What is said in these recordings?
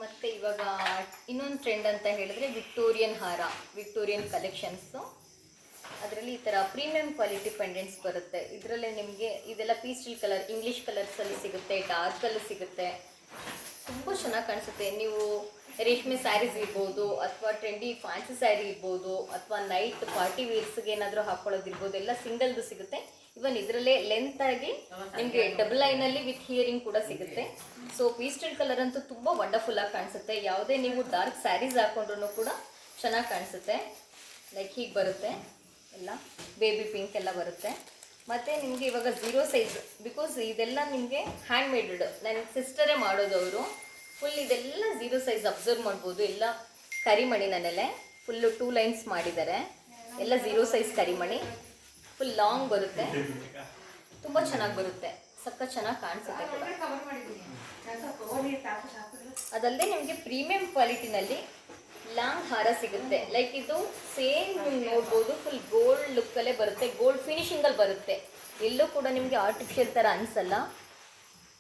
ಮತ್ತು ಇವಾಗ ಇನ್ನೊಂದು ಟ್ರೆಂಡ್ ಅಂತ ಹೇಳಿದ್ರೆ ವಿಕ್ಟೋರಿಯನ್ ಹಾರ, ವಿಕ್ಟೋರಿಯನ್ ಕಲೆಕ್ಷನ್ಸು. ಅದರಲ್ಲಿ ಈ ಥರ ಪ್ರೀಮಿಯಂ ಕ್ವಾಲಿಟಿ ಪೆಂಡೆಂಟ್ಸ್ ಬರುತ್ತೆ. ಇದರಲ್ಲೇ ನಿಮಗೆ ಇದೆಲ್ಲ ಪೀಸ್ಟಲ್ ಕಲರ್, ಇಂಗ್ಲೀಷ್ ಕಲರ್ಸಲ್ಲಿ ಸಿಗುತ್ತೆ, ಡಾರ್ಕಲ್ಲೂ ಸಿಗುತ್ತೆ. ತುಂಬ ಚೆನ್ನಾಗಿ ಕಾಣಿಸುತ್ತೆ. ನೀವು ರೇಷ್ಮೆ ಸ್ಯಾರೀಸ್ ಇರ್ಬೋದು, ಅಥವಾ ಟ್ರೆಂಡಿ ಫ್ಯಾನ್ಸಿ ಸ್ಯಾರಿ ಇರ್ಬೋದು, ಅಥವಾ ನೈಟ್ ಪಾರ್ಟಿ ವೇರ್ಸ್ಗೆ ಏನಾದರೂ ಹಾಕ್ಕೊಳ್ಳೋದಿರ್ಬೋದು, ಎಲ್ಲ ಸಿಂಗಲ್ದು ಸಿಗುತ್ತೆ. ಇವನ್ ಇದರಲ್ಲೇ ಲೆಂತ್ ಆಗಿ ನಿಮಗೆ ಡಬಲ್ ಲೈನಲ್ಲಿ ವಿತ್ ಹಿಯರಿಂಗ್ ಕೂಡ ಸಿಗುತ್ತೆ. ಸೊ ಪೀಸ್ಟಲ್ ಕಲರ್ ಅಂತೂ ತುಂಬ ವಂಡರ್ಫುಲ್ ಆಗಿ ಕಾಣಿಸುತ್ತೆ. ಯಾವುದೇ ನೀವು ಡಾರ್ಕ್ ಸ್ಯಾರೀಸ್ ಹಾಕೊಂಡ್ರೂ ಕೂಡ ಚೆನ್ನಾಗಿ ಕಾಣಿಸುತ್ತೆ. ಲೈಕ್ ಹೀಗೆ ಬರುತ್ತೆ, ಎಲ್ಲ ಬೇಬಿ ಪಿಂಕ್ ಎಲ್ಲ ಬರುತ್ತೆ. ಮತ್ತು ನಿಮಗೆ ಇವಾಗ 0 ಸೈಜ್, ಬಿಕಾಸ್ ಇದೆಲ್ಲ ನಿಮಗೆ ಹ್ಯಾಂಡ್ ಮೇಡ್, ನನ್ನ ಸಿಸ್ಟರೇ ಮಾಡೋದವರು. ಫುಲ್ ಇದೆಲ್ಲ 0 ಸೈಜ್ ಅಬ್ಸರ್ವ್ ಮಾಡ್ಬೋದು. ಎಲ್ಲ ಕರಿಮಣಿನಲ್ಲೇ ಫುಲ್ಲು 2 ಲೈನ್ಸ್ ಮಾಡಿದ್ದಾರೆ. ಎಲ್ಲ 0 ಸೈಜ್ ಕರಿಮಣಿ, ಫುಲ್ ಲಾಂಗ್ ಬರುತ್ತೆ, ತುಂಬ ಚೆನ್ನಾಗಿ ಬರುತ್ತೆ, ಸಕ್ಕ ಚೆನ್ನಾಗಿ ಕಾಣಿಸುತ್ತೆ ಕೂಡ. ಅದಲ್ಲದೆ ನಿಮಗೆ ಪ್ರೀಮಿಯಂ ಕ್ವಾಲಿಟಿನಲ್ಲಿ ಲಾಂಗ್ ಹಾರ ಸಿಗುತ್ತೆ. ಲೈಕ್ ಇದು ಸೇಮ್ ನೀವು ನೋಡ್ಬೋದು, ಫುಲ್ ಗೋಲ್ಡ್ ಲುಕ್ಕಲ್ಲೇ ಬರುತ್ತೆ, ಗೋಲ್ಡ್ ಫಿನಿಶಿಂಗಲ್ಲಿ ಬರುತ್ತೆ. ಎಲ್ಲೂ ಕೂಡ ನಿಮಗೆ ಆರ್ಟಿಫಿಷಿಯಲ್ ಥರ ಅನಿಸಲ್ಲ,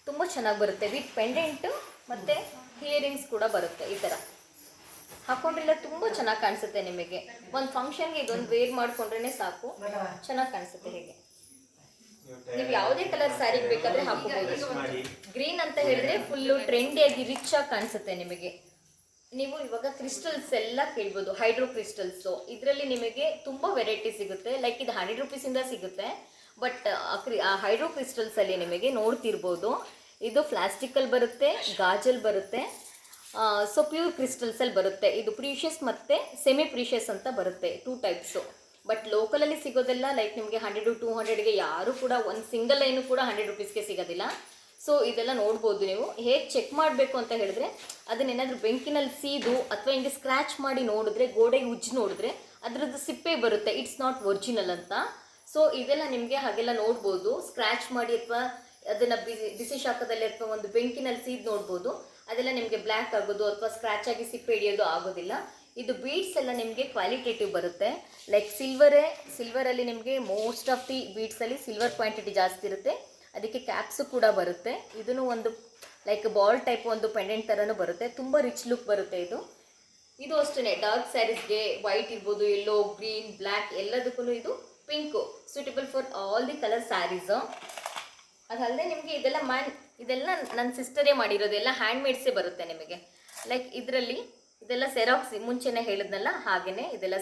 ತುಂಬ ಚೆನ್ನಾಗಿ ಬರುತ್ತೆ. ವಿತ್ ಪೆಂಡೆಂಟು ಮತ್ತು ಹಿಯರಿಂಗ್ಸ್ ಕೂಡ ಬರುತ್ತೆ. ಈ ಥರ ಹಾಕೊಂಡ್ರೆಲ್ಲ ತುಂಬ ಚೆನ್ನಾಗಿ ಕಾಣಿಸುತ್ತೆ. ನಿಮಗೆ ಒಂದು ಫಂಕ್ಷನ್ಗೆ ಇದೊಂದು ವೇರ್ ಮಾಡ್ಕೊಂಡ್ರೆ ಸಾಕು, ಚೆನ್ನಾಗಿ ಕಾಣಿಸುತ್ತೆ. ಹೇಗೆ ನೀವು ಯಾವುದೇ ಕಲರ್ ಸ್ಯಾರಿಗೆ ಬೇಕಾದರೆ ಹಾಕೋಬಹುದು. ಗ್ರೀನ್ ಅಂತ ಹೇಳಿದ್ರೆ ಫುಲ್ಲು ಟ್ರೆಂಡಿಯಾಗಿ ರಿಚ್ ಆಗಿ ಕಾಣಿಸುತ್ತೆ ನಿಮಗೆ. ನೀವು ಇವಾಗ ಕ್ರಿಸ್ಟಲ್ಸ್ ಎಲ್ಲ ಕೇಳ್ಬೋದು, ಹೈಡ್ರೋ ಕ್ರಿಸ್ಟಲ್ಸು. ಇದರಲ್ಲಿ ನಿಮಗೆ ತುಂಬ ವೆರೈಟಿ ಸಿಗುತ್ತೆ. ಲೈಕ್ ಇದು 100 ರೂಪೀಸಿಂದ ಸಿಗುತ್ತೆ. ಬಟ್ ಆ ಹೈಡ್ರೋ ಕ್ರಿಸ್ಟಲ್ಸಲ್ಲಿ ನಿಮಗೆ ನೋಡ್ತಿರ್ಬೋದು, ಇದು ಪ್ಲಾಸ್ಟಿಕಲ್ಲಿ ಬರುತ್ತೆ, ಗಾಜಲ್ಲಿ ಬರುತ್ತೆ, ಸೊ ಪ್ಯೂರ್ ಕ್ರಿಸ್ಟಲ್ಸಲ್ಲಿ ಬರುತ್ತೆ. ಇದು ಪ್ರೀಷಿಯಸ್ ಮತ್ತು ಸೆಮಿ ಪ್ರೀಷಿಯಸ್ ಅಂತ ಬರುತ್ತೆ, 2 ಟೈಪ್ಸು. ಬಟ್ ಲೋಕಲಲ್ಲಿ ಸಿಗೋದೆಲ್ಲ ಲೈಕ್ ನಿಮಗೆ 100 200ಗೆ ಯಾರೂ ಕೂಡ ಒಂದು ಸಿಂಗಲ್ ಲೈನು ಕೂಡ 100 ರೂಪೀಸ್ಗೆ ಸಿಗೋದಿಲ್ಲ. ಸೊ ಇದೆಲ್ಲ ನೋಡ್ಬೋದು. ನೀವು ಹೇಗೆ ಚೆಕ್ ಮಾಡಬೇಕು ಅಂತ ಹೇಳಿದ್ರೆ, ಅದನ್ನೇನಾದರೂ ಬೆಂಕಿನಲ್ಲಿ ಸೀದು ಅಥವಾ ಹಿಂಗೆ ಸ್ಕ್ರ್ಯಾಚ್ ಮಾಡಿ ನೋಡಿದ್ರೆ, ಗೋಡೆಗೆ ಉಜ್ಜಿ ನೋಡಿದ್ರೆ ಅದರದ್ದು ಸಿಪ್ಪೆ ಬರುತ್ತೆ, ಇಟ್ಸ್ ನಾಟ್ ಒರಿಜಿನಲ್ ಅಂತ. ಸೊ ಇದೆಲ್ಲ ನಿಮಗೆ ಹಾಗೆಲ್ಲ ನೋಡ್ಬೋದು. ಸ್ಕ್ರ್ಯಾಚ್ ಮಾಡಿ ಅಥವಾ ಅದನ್ನು ಬಿಸಿ ಶಾಖದಲ್ಲಿ ಅಥವಾ ಒಂದು ಬೆಂಕಿನಲ್ಲಿ ಸೀದು ನೋಡ್ಬೋದು. ಅದೆಲ್ಲ ನಿಮಗೆ ಬ್ಲ್ಯಾಕ್ ಆಗೋದು ಅಥವಾ ಸ್ಕ್ರ್ಯಾಚ್ ಆಗಿ ಸಿಪ್ಪೆ ಹಿಡಿಯೋದು ಆಗೋದಿಲ್ಲ. ಇದು ಬೀಡ್ಸ್ ಎಲ್ಲ ನಿಮಗೆ ಕ್ವಾಲಿಟೇಟಿವ್ ಬರುತ್ತೆ. ಲೈಕ್ ಸಿಲ್ವರಲ್ಲಿ ನಿಮಗೆ ಮೋಸ್ಟ್ ಆಫ್ ದಿ ಬೀಡ್ಸಲ್ಲಿ ಸಿಲ್ವರ್ ಕ್ವಾಂಟಿಟಿ ಜಾಸ್ತಿ ಇರುತ್ತೆ. ಅದಕ್ಕೆ ಕ್ಯಾಪ್ಸು ಕೂಡ ಬರುತ್ತೆ. ಇದನ್ನು ಒಂದು ಲೈಕ್ ಬಾಲ್ ಟೈಪ್ ಒಂದು ಪೆಂಡೆಂಟ್ ಥರನೂ ಬರುತ್ತೆ, ತುಂಬ ರಿಚ್ ಲುಕ್ ಬರುತ್ತೆ. ಇದು ಅಷ್ಟೇ ಡಾರ್ಕ್ ಸ್ಯಾರೀಸ್ಗೆ ವೈಟ್ ಇರ್ಬೋದು, ಯೆಲ್ಲೋ, ಗ್ರೀನ್, ಬ್ಲ್ಯಾಕ್ ಎಲ್ಲದಕ್ಕೂ ಇದು pink suitable for all the colour saris. ಅದಲ್ಲದೆ ನಿಮಗೆ ಇದೆಲ್ಲ ನನ್ನ ಸಿಸ್ಟರೇ ಮಾಡಿರೋದು, ಎಲ್ಲ ಹ್ಯಾಂಡ್ ಮೇಡ್ಸೇ ಬರುತ್ತೆ ನಿಮಗೆ. ಲೈಕ್ ಇದೆಲ್ಲ ಸೆರಾಕ್ಸಿ, ಮುಂಚೆನೇ ಹೇಳಿದ್ನಲ್ಲ ಹಾಗೆಯೇ ಇದೆಲ್ಲ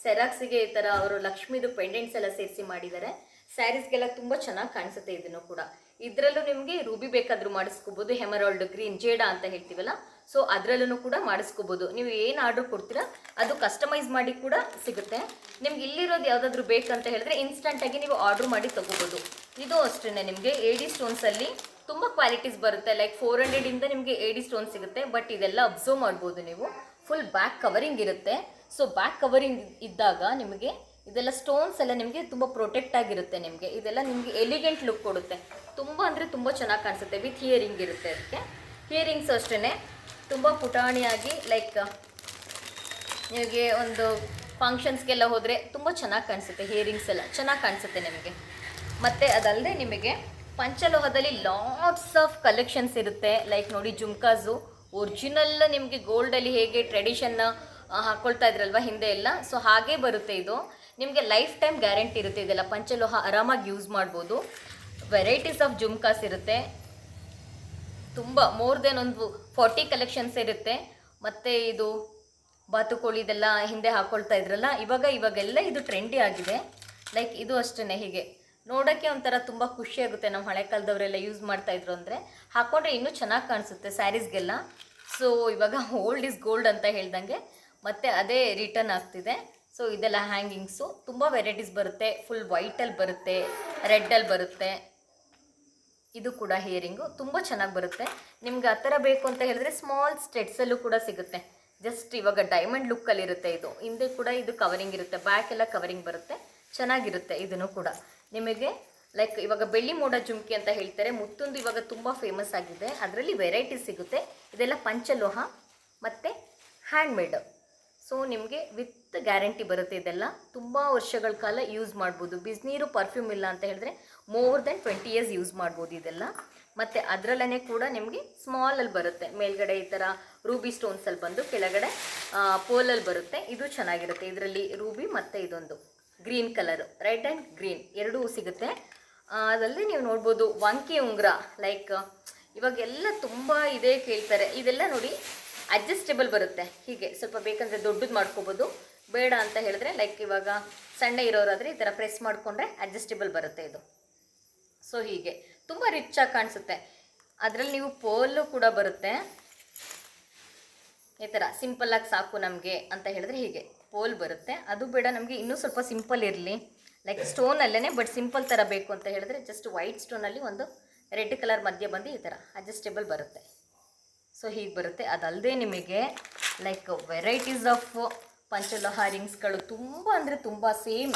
ಸೆರಾಕ್ಸಿಗೆ ಈ ಥರ ಅವರು ಲಕ್ಷ್ಮಿದು ಪೆಂಡೆಂಟ್ಸ್ ಎಲ್ಲ ಸೇರಿಸಿ ಮಾಡಿದ್ದಾರೆ. ಸ್ಯಾರೀಸ್ಗೆಲ್ಲ ತುಂಬ ಚೆನ್ನಾಗಿ ಕಾಣಿಸುತ್ತೆ. ಇದನ್ನು ಕೂಡ ಇದರಲ್ಲೂ ನಿಮಗೆ ರೂಬಿ ಬೇಕಾದರೂ ಮಾಡಿಸ್ಕೋಬೋದು, ಹೆಮರಾಲ್ಡ್, ಗ್ರೀನ್, ಜೇಡ ಅಂತ ಹೇಳ್ತೀವಲ್ಲ, ಸೊ ಅದರಲ್ಲೂ ಕೂಡ ಮಾಡಿಸ್ಕೋಬೋದು. ನೀವು ಏನು ಆರ್ಡ್ರ್ ಕೊಡ್ತೀರಾ ಅದು ಕಸ್ಟಮೈಸ್ ಮಾಡಿ ಕೂಡ ಸಿಗುತ್ತೆ. ನಿಮ್ಗೆ ಇಲ್ಲಿರೋದು ಯಾವುದಾದ್ರೂ ಬೇಕಂತ ಹೇಳಿದ್ರೆ ಇನ್ಸ್ಟಂಟಾಗಿ ನೀವು ಆರ್ಡ್ರ್ ಮಾಡಿ ತೊಗೋಬೋದು. ಇದು ಅಷ್ಟೇ ನಿಮಗೆ AD ಸ್ಟೋನ್ಸಲ್ಲಿ ತುಂಬ ಕ್ವಾಲಿಟೀಸ್ ಬರುತ್ತೆ. ಲೈಕ್ 400ಇಂದ ನಿಮಗೆ AD ಸ್ಟೋನ್ ಸಿಗುತ್ತೆ. ಬಟ್ ಇದೆಲ್ಲ ಅಬ್ಸರ್ವ್ ಮಾಡ್ಬೋದು ನೀವು, ಫುಲ್ ಬ್ಯಾಕ್ ಕವರಿಂಗ್ ಇರುತ್ತೆ. ಸೊ ಬ್ಯಾಕ್ ಕವರಿಂಗ್ ಇದ್ದಾಗ ನಿಮಗೆ ಇದೆಲ್ಲ ಸ್ಟೋನ್ಸ್ ಎಲ್ಲ ನಿಮಗೆ ತುಂಬ ಪ್ರೊಟೆಕ್ಟ್ ಆಗಿರುತ್ತೆ. ನಿಮಗೆ ಇದೆಲ್ಲ ನಿಮಗೆ ಎಲಿಗೆಂಟ್ ಲುಕ್ ಕೊಡುತ್ತೆ. ತುಂಬ ಅಂದರೆ ತುಂಬ ಚೆನ್ನಾಗಿ ಕಾಣಿಸುತ್ತೆ. ವಿತ್ ಹಿಯರಿಂಗ್ ಇರುತ್ತೆ. ಅದಕ್ಕೆ ಹಿಯರಿಂಗ್ಸ್ ಅಷ್ಟೇ ತುಂಬ ಪುಟಾಣಿಯಾಗಿ, ಲೈಕ್ ನಿಮಗೆ ಒಂದು ಫಂಕ್ಷನ್ಸ್ಗೆಲ್ಲ ಹೋದರೆ ತುಂಬ ಚೆನ್ನಾಗಿ ಕಾಣಿಸುತ್ತೆ. ಹಿಯರಿಂಗ್ಸ್ ಎಲ್ಲ ಚೆನ್ನಾಗಿ ಕಾಣಿಸುತ್ತೆ ನಿಮಗೆ. ಮತ್ತು ಅದಲ್ಲದೆ ನಿಮಗೆ ಪಂಚಲೋಹದಲ್ಲಿ ಲಾಟ್ಸ್ ಆಫ್ ಕಲೆಕ್ಷನ್ಸ್ ಇರುತ್ತೆ. ಲೈಕ್ ನೋಡಿ, ಜುಮ್ಕಾಸು ಒರಿಜಿನಲ್ ನಿಮಗೆ ಗೋಲ್ಡಲ್ಲಿ ಹೇಗೆ ಟ್ರೆಡಿಷನ್ನ ಹಾಕ್ಕೊಳ್ತಾ ಇದ್ರಲ್ವ ಹಿಂದೆ ಎಲ್ಲ, ಸೊ ಹಾಗೇ ಬರುತ್ತೆ. ಇದು ನಿಮಗೆ ಲೈಫ್ ಟೈಮ್ ಗ್ಯಾರಂಟಿ ಇರುತ್ತೆ. ಇದೆಲ್ಲ ಪಂಚಲೋಹ ಆರಾಮಾಗಿ ಯೂಸ್ ಮಾಡ್ಬೋದು. ವೆರೈಟೀಸ್ ಆಫ್ ಜುಮ್ಕಾಸ್ ಇರುತ್ತೆ, ತುಂಬ ಮೋರ್ ದೆನ್ ಒಂದು 40 ಕಲೆಕ್ಷನ್ಸ್ ಇರುತ್ತೆ. ಮತ್ತು ಇದು ಬಾತುಕೋಳಿ ಇದೆಲ್ಲ ಹಿಂದೆ ಹಾಕ್ಕೊಳ್ತಾ ಇದ್ರಲ್ಲ, ಇವಾಗೆಲ್ಲ ಇದು ಟ್ರೆಂಡಿ ಆಗಿದೆ. ಲೈಕ್ ಇದು ಅಷ್ಟೇ, ಹೀಗೆ ನೋಡೋಕ್ಕೆ ಒಂಥರ ತುಂಬ ಖುಷಿಯಾಗುತ್ತೆ. ನಮ್ಮ ಹಳೆ ಕಾಲದವರೆಲ್ಲ ಯೂಸ್ ಮಾಡ್ತಾಯಿದ್ರು ಅಂದರೆ ಹಾಕ್ಕೊಂಡ್ರೆ ಇನ್ನೂ ಚೆನ್ನಾಗಿ ಕಾಣಿಸುತ್ತೆ ಸ್ಯಾರೀಸ್ಗೆಲ್ಲ. ಸೊ ಇವಾಗ ಓಲ್ಡ್ ಇಸ್ ಗೋಲ್ಡ್ ಅಂತ ಹೇಳ್ದಂಗೆ ಮತ್ತೆ ಅದೇ ರಿಟರ್ನ್ ಆಗ್ತಿದೆ. ಸೊ ಇದೆಲ್ಲ ಹ್ಯಾಂಗಿಂಗ್ಸು ತುಂಬ ವೆರೈಟೀಸ್ ಬರುತ್ತೆ. ಫುಲ್ ವೈಟಲ್ಲಿ ಬರುತ್ತೆ, ರೆಡ್ಡಲ್ಲಿ ಬರುತ್ತೆ. ಇದು ಕೂಡ ಹಿಯರಿಂಗು ತುಂಬ ಚೆನ್ನಾಗಿ ಬರುತ್ತೆ. ನಿಮ್ಗೆ ಆ ಥರ ಬೇಕು ಅಂತ ಹೇಳಿದ್ರೆ ಸ್ಮಾಲ್ ಸ್ಟೆಡ್ಸಲ್ಲೂ ಕೂಡ ಸಿಗುತ್ತೆ. ಜಸ್ಟ್ ಇವಾಗ ಡೈಮಂಡ್ ಲುಕ್ಕಲ್ಲಿರುತ್ತೆ. ಇದು ಹಿಂದೆ ಕೂಡ ಇದು ಕವರಿಂಗ್ ಇರುತ್ತೆ, ಬ್ಯಾಕ್ ಎಲ್ಲ ಕವರಿಂಗ್ ಬರುತ್ತೆ, ಚೆನ್ನಾಗಿರುತ್ತೆ. ಇದನ್ನು ಕೂಡ ನಿಮಗೆ ಲೈಕ್ ಇವಾಗ ಬೆಳ್ಳಿ ಮೋಡ ಜುಮ್ಕಿ ಅಂತ ಹೇಳ್ತಾರೆ, ಮುತ್ತೊಂದು ಇವಾಗ ತುಂಬ ಫೇಮಸ್ ಆಗಿದೆ. ಅದರಲ್ಲಿ ವೆರೈಟೀಸ್ ಸಿಗುತ್ತೆ. ಇದೆಲ್ಲ ಪಂಚಲೋಹ ಮತ್ತು ಹ್ಯಾಂಡ್ಮೇಡ್. ಸೊ ನಿಮಗೆ ವಿತ್ ಗ್ಯಾರಂಟಿ ಬರುತ್ತೆ. ಇದೆಲ್ಲ ತುಂಬ ವರ್ಷಗಳ ಕಾಲ ಯೂಸ್ ಮಾಡ್ಬೋದು. ಬಿಸಿನೀರು, ಪರ್ಫ್ಯೂಮ್ ಇಲ್ಲ ಅಂತ ಹೇಳಿದ್ರೆ ಮೋರ್ ದೆನ್ 20 ಇಯರ್ಸ್ ಯೂಸ್ ಮಾಡ್ಬೋದು ಇದೆಲ್ಲ. ಮತ್ತು ಅದರಲ್ಲೇ ಕೂಡ ನಿಮಗೆ ಸ್ಮಾಲಲ್ಲಿ ಬರುತ್ತೆ, ಮೇಲ್ಗಡೆ ಈ ಥರ ರೂಬಿ ಸ್ಟೋನ್ಸಲ್ಲಿ ಬಂದು ಕೆಳಗಡೆ ಪೋಲಲ್ಲಿ ಬರುತ್ತೆ. ಇದು ಚೆನ್ನಾಗಿರುತ್ತೆ. ಇದರಲ್ಲಿ ರೂಬಿ ಮತ್ತು ಇದೊಂದು green colour, red and green ಎರಡೂ ಸಿಗುತ್ತೆ. ಅದಲ್ಲದೆ ನೀವು ನೋಡ್ಬೋದು ವಂಕಿ ಉಂಗುರ, ಲೈಕ್ ಇವಾಗೆಲ್ಲ ತುಂಬ ಇದೇ ಕೇಳ್ತಾರೆ. ಇದೆಲ್ಲ ನೋಡಿ ಅಡ್ಜಸ್ಟೇಬಲ್ ಬರುತ್ತೆ. ಹೀಗೆ ಸ್ವಲ್ಪ ಬೇಕಂದರೆ ದೊಡ್ಡದು ಮಾಡ್ಕೋಬೋದು, ಬೇಡ ಅಂತ ಹೇಳಿದ್ರೆ ಲೈಕ್ ಇವಾಗ ಸಣ್ಣ ಇರೋರಾದರೆ ಈ ಥರ ಪ್ರೆಸ್ ಮಾಡಿಕೊಂಡ್ರೆ ಅಡ್ಜಸ್ಟೇಬಲ್ ಬರುತ್ತೆ ಇದು. ಸೊ ಹೀಗೆ ತುಂಬ ರಿಚಾಗಿ ಕಾಣಿಸುತ್ತೆ. ಅದರಲ್ಲಿ ನೀವು ಪೋಲು ಕೂಡ ಬರುತ್ತೆ. ಈ ಥರ ಸಿಂಪಲ್ಲಾಗಿ ಸಾಕು ನಮಗೆ ಅಂತ ಹೇಳಿದ್ರೆ ಹೀಗೆ ಪೋಲ್ ಬರುತ್ತೆ. ಅದು ಬೇಡ ನಮಗೆ ಇನ್ನೂ ಸ್ವಲ್ಪ ಸಿಂಪಲ್ ಇರಲಿ, ಲೈಕ್ ಸ್ಟೋನಲ್ಲೇ ಬಟ್ ಸಿಂಪಲ್ ಥರ ಬೇಕು ಅಂತ ಹೇಳಿದ್ರೆ ಜಸ್ಟ್ ವೈಟ್ ಸ್ಟೋನಲ್ಲಿ ಒಂದು ರೆಡ್ ಕಲರ್ ಮಧ್ಯೆ ಬಂದು ಈ ಥರ ಅಡ್ಜಸ್ಟೇಬಲ್ ಬರುತ್ತೆ. ಸೊ ಹೀಗೆ ಬರುತ್ತೆ. ಅದಲ್ಲದೆ ನಿಮಗೆ ಲೈಕ್ ವೆರೈಟೀಸ್ ಆಫ್ ಪಂಚಲೋಹ ರಿಂಗ್ಸ್ಗಳು ತುಂಬ ಅಂದರೆ ತುಂಬ ಸೇಮ್.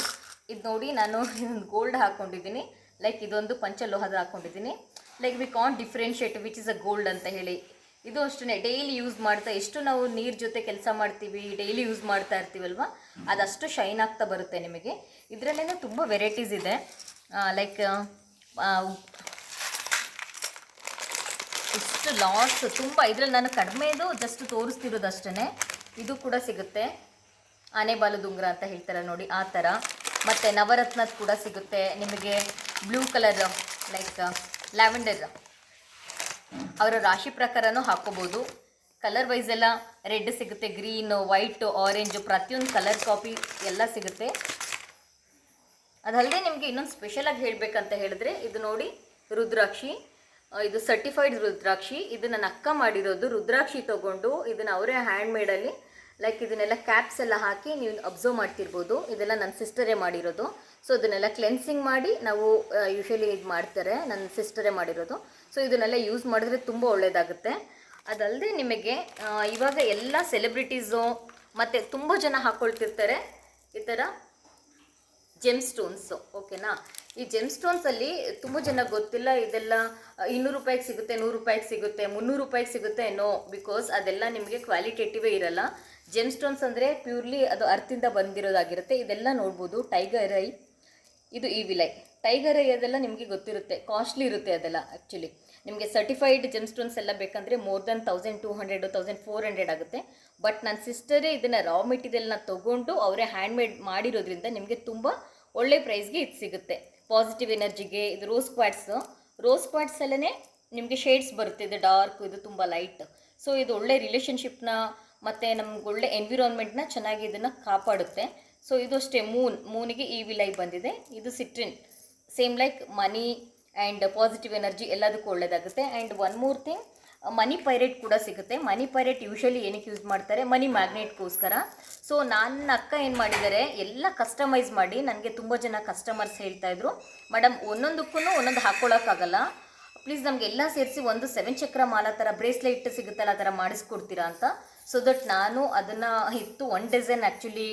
ಇದು ನೋಡಿ, ನಾನು ಇದೊಂದು ಗೋಲ್ಡ್ ಹಾಕ್ಕೊಂಡಿದ್ದೀನಿ, ಲೈಕ್ ಇದೊಂದು ಪಂಚಲೋಹದ ಹಾಕ್ಕೊಂಡಿದ್ದೀನಿ. Like we can't differentiate which is a gold ಅಂತ ಹೇಳಿ. ಇದು ಅಷ್ಟೇ ಡೈಲಿ ಯೂಸ್ ಮಾಡ್ತಾ, ಎಷ್ಟು ನಾವು ನೀರು ಜೊತೆ ಕೆಲಸ ಮಾಡ್ತೀವಿ, ಡೈಲಿ ಯೂಸ್ ಮಾಡ್ತಾ ಇರ್ತೀವಲ್ವ, ಅದಷ್ಟು ಶೈನ್ ಆಗ್ತಾ ಬರುತ್ತೆ ನಿಮಗೆ. ಇದರಲ್ಲೇ ತುಂಬ ವೆರೈಟೀಸ್ ಇದೆ. ಲೈಕ್ ಇಷ್ಟು ಲಾಸ್ ತುಂಬ, ಇದರಲ್ಲಿ ನಾನು ಕಡಿಮೆದು ಜಸ್ಟ್ ತೋರಿಸ್ತಿರೋದು ಅಷ್ಟೇ. ಇದು ಕೂಡ ಸಿಗುತ್ತೆ, ಆನೆಬಾಲದ ಉಂಗುರ ಅಂತ ಹೇಳ್ತಾರೆ ನೋಡಿ ಆ ಥರ. ಮತ್ತು ನವರತ್ನದ ಕೂಡ ಸಿಗುತ್ತೆ ನಿಮಗೆ. ಬ್ಲೂ ಕಲರ್ ಲೈಕ್ ಲ್ಯಾವೆಂಡರ್ ಅವರ ರಾಶಿ ಪ್ರಕಾರನೂ ಹಾಕ್ಕೋಬೋದು. ಕಲರ್ ವೈಸ್ ಎಲ್ಲ ರೆಡ್ ಸಿಗುತ್ತೆ, ಗ್ರೀನು, ವೈಟು, ಆರೆಂಜು, ಪ್ರತಿಯೊಂದು ಕಲರ್ ಕಾಪಿ ಎಲ್ಲ ಸಿಗುತ್ತೆ. ಅದಲ್ಲದೆ ನಿಮಗೆ ಇನ್ನೊಂದು ಸ್ಪೆಷಲಾಗಿ ಹೇಳಬೇಕಂತ ಹೇಳಿದ್ರೆ, ಇದು ನೋಡಿ ರುದ್ರಾಕ್ಷಿ, ಇದು ಸರ್ಟಿಫೈಡ್ ರುದ್ರಾಕ್ಷಿ. ಇದು ನನ್ನ ಅಕ್ಕ ಮಾಡಿರೋದು. ರುದ್ರಾಕ್ಷಿ ತೊಗೊಂಡು ಇದನ್ನು ಅವರೇ ಹ್ಯಾಂಡ್ಮೇಡಲ್ಲಿ ಲೈಕ್ ಇದನ್ನೆಲ್ಲ ಕ್ಯಾಪ್ಸ್ ಎಲ್ಲ ಹಾಕಿ ನೀವು ಅಬ್ಸರ್ವ್ ಮಾಡ್ತಿರ್ಬೋದು. ಇದೆಲ್ಲ ನನ್ನ ಸಿಸ್ಟರೇ ಮಾಡಿರೋದು. ಸೊ ಇದನ್ನೆಲ್ಲ ಕ್ಲೆನ್ಸಿಂಗ್ ಮಾಡಿ ನಾವು ಯೂಶಲಿ ಇದು ಮಾಡ್ತಾರೆ, ನನ್ನ ಸಿಸ್ಟರೇ ಮಾಡಿರೋದು. ಸೊ ಇದನ್ನೆಲ್ಲ ಯೂಸ್ ಮಾಡಿದ್ರೆ ತುಂಬ ಒಳ್ಳೆಯದಾಗುತ್ತೆ. ಅದಲ್ಲದೆ ನಿಮಗೆ ಇವಾಗ ಎಲ್ಲ ಸೆಲೆಬ್ರಿಟೀಸು ಮತ್ತು ತುಂಬ ಜನ ಹಾಕ್ಕೊಳ್ತಿರ್ತಾರೆ ಈ ಥರ ಜೆಮ್ ಸ್ಟೋನ್ಸು, ಓಕೆನಾ. ಈ ಜೆಮ್ ಸ್ಟೋನ್ಸಲ್ಲಿ ತುಂಬ ಜನ ಗೊತ್ತಿಲ್ಲ, ಇದೆಲ್ಲ 200 ರೂಪಾಯಿಗೆ ಸಿಗುತ್ತೆ, 100 ರೂಪಾಯಿಗೆ ಸಿಗುತ್ತೆ, 300 ರೂಪಾಯಿಗೆ ಸಿಗುತ್ತೆ ನೋ, ಬಿಕಾಸ್ ಅದೆಲ್ಲ ನಿಮಗೆ ಕ್ವಾಲಿಟೇಟಿವೇ ಇರಲ್ಲ. ಜೆಮ್ ಸ್ಟೋನ್ಸ್ ಅಂದರೆ ಪ್ಯೂರ್ಲಿ ಅದು ಅರ್ಥಿಂದ ಬಂದಿರೋದಾಗಿರುತ್ತೆ. ಇದೆಲ್ಲ ನೋಡ್ಬೋದು. ಟೈಗರ್ ಐ, ಇದು ಈವಿಲ್ ಐ. ಟೈಗರ್ ಐ ಅದೆಲ್ಲ ನಿಮಗೆ ಗೊತ್ತಿರುತ್ತೆ, ಕಾಸ್ಟ್ಲಿ ಇರುತ್ತೆ ಅದೆಲ್ಲ. ಆ್ಯಕ್ಚುಲಿ ನಿಮಗೆ ಸರ್ಟಿಫೈಡ್ ಜೆಮ್ ಸ್ಟೋನ್ಸ್ ಎಲ್ಲ ಬೇಕಂದರೆ ಮೋರ್ ದೆನ್ 1200 1400 ಆಗುತ್ತೆ. ಬಟ್ ನನ್ನ ಸಿಸ್ಟರೇ ಇದನ್ನು ರಾ ಮೆಟೀರಿಯಲ್ನ ತೊಗೊಂಡು ಅವರೇ ಹ್ಯಾಂಡ್ಮೇಡ್ ಮಾಡಿರೋದ್ರಿಂದ ನಿಮಗೆ ತುಂಬ ಒಳ್ಳೆ ಪ್ರೈಸ್ಗೆ ಇದು ಸಿಗುತ್ತೆ. ಪಾಸಿಟಿವ್ ಎನರ್ಜಿಗೆ ಇದು ರೋಸ್ ಕ್ವಾಟ್ಸಲ್ಲೇ ನಿಮಗೆ ಶೇಡ್ಸ್ ಬರುತ್ತೆ. ಇದು ಡಾರ್ಕ್, ಇದು ತುಂಬ ಲೈಟ್. ಸೊ ಇದು ಒಳ್ಳೆ ರಿಲೇಷನ್ಶಿಪ್ನ ಮತ್ತು ನಮ್ಗೆ ಒಳ್ಳೆ ಎನ್ವಿರಾನ್ಮೆಂಟ್ನ ಚೆನ್ನಾಗಿ ಇದನ್ನು ಕಾಪಾಡುತ್ತೆ. ಸೊ ಇದು ಅಷ್ಟೇ ಮೂನಿಗೆ ಈ ವಿಲೈ ಬಂದಿದೆ. ಇದು citrine, same like money and positive energy ಎಲ್ಲದಕ್ಕೂ ಒಳ್ಳೆಯದಾಗುತ್ತೆ. And one more thing, money pirate ಕೂಡ ಸಿಗುತ್ತೆ. ಮನಿ ಪೈರೇಟ್ ಯೂಶಲಿ ಏನಕ್ಕೆ ಯೂಸ್ ಮಾಡ್ತಾರೆ, ಮನಿ ಮ್ಯಾಗ್ನೆಟ್ಗೋಸ್ಕರ. ಸೊ ನನ್ನ ಅಕ್ಕ ಏನು ಮಾಡಿದ್ದಾರೆ, ಎಲ್ಲ ಕಸ್ಟಮೈಸ್ ಮಾಡಿ ನನಗೆ ತುಂಬ ಜನ ಕಸ್ಟಮರ್ಸ್ ಹೇಳ್ತಾಯಿದ್ರು, ಮೇಡಮ್ ಒಂದೊಂದಕ್ಕೂ ಒಂದೊಂದು ಹಾಕ್ಕೊಳ್ಳೋಕ್ಕಾಗಲ್ಲ, ಪ್ಲೀಸ್ ನಮಗೆ ಎಲ್ಲ ಸೇರಿಸಿ ಒಂದು 7 ಚಕ್ರ ಮಾಲ ಥರ ಬ್ರೇಸ್ಲೆಟ್ ಸಿಗುತ್ತಲ್ಲ ಆ ಥರ ಮಾಡಿಸ್ಕೊಡ್ತೀರಾ ಅಂತ. ಸೊ ದಟ್ ನಾನು ಅದನ್ನು ಇತ್ತು 1 ಡಜನ್ ಆ್ಯಕ್ಚುಲಿ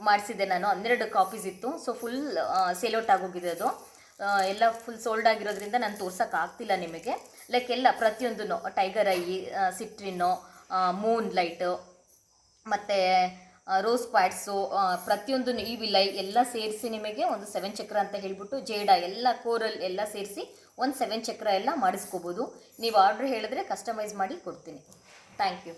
ಮಾಡಿಸಿದ್ದೆ ನಾನು, 12 ಕಾಪೀಸ್ ಇತ್ತು. ಸೊ ಫುಲ್ ಸೇಲ್ಔಟ್ ಆಗೋಗಿದೆ ಅದು. ಎಲ್ಲ ಫುಲ್ ಸೋಲ್ಡ್ ಆಗಿರೋದ್ರಿಂದ ನಾನು ತೋರ್ಸೋಕ್ಕಾಗ್ತಿಲ್ಲ ನಿಮಗೆ. ಲೈಕ್ ಎಲ್ಲ ಪ್ರತಿಯೊಂದೂ ಟೈಗರ್ ಐ, ಸಿಟ್ರಿನ್ನು, ಮೂನ್ ಲೈಟು ಮತ್ತು ರೋಸ್ ಕ್ವಾಟ್ಸು, ಪ್ರತಿಯೊಂದು ಈ ವಿಲೈ ಎಲ್ಲ ಸೇರಿಸಿ ನಿಮಗೆ ಒಂದು 7 ಚಕ್ರ ಅಂತ ಹೇಳಿಬಿಟ್ಟು, ಜೇಡ ಎಲ್ಲ ಕೋರಲ್ ಎಲ್ಲ ಸೇರಿಸಿ ಒಂದು 7 ಚಕ್ರ ಎಲ್ಲ ಮಾಡಿಸ್ಕೋಬೋದು. ನೀವು ಆರ್ಡ್ರ್ ಹೇಳಿದ್ರೆ ಕಸ್ಟಮೈಸ್ ಮಾಡಿ ಕೊಡ್ತೀನಿ. Thank you.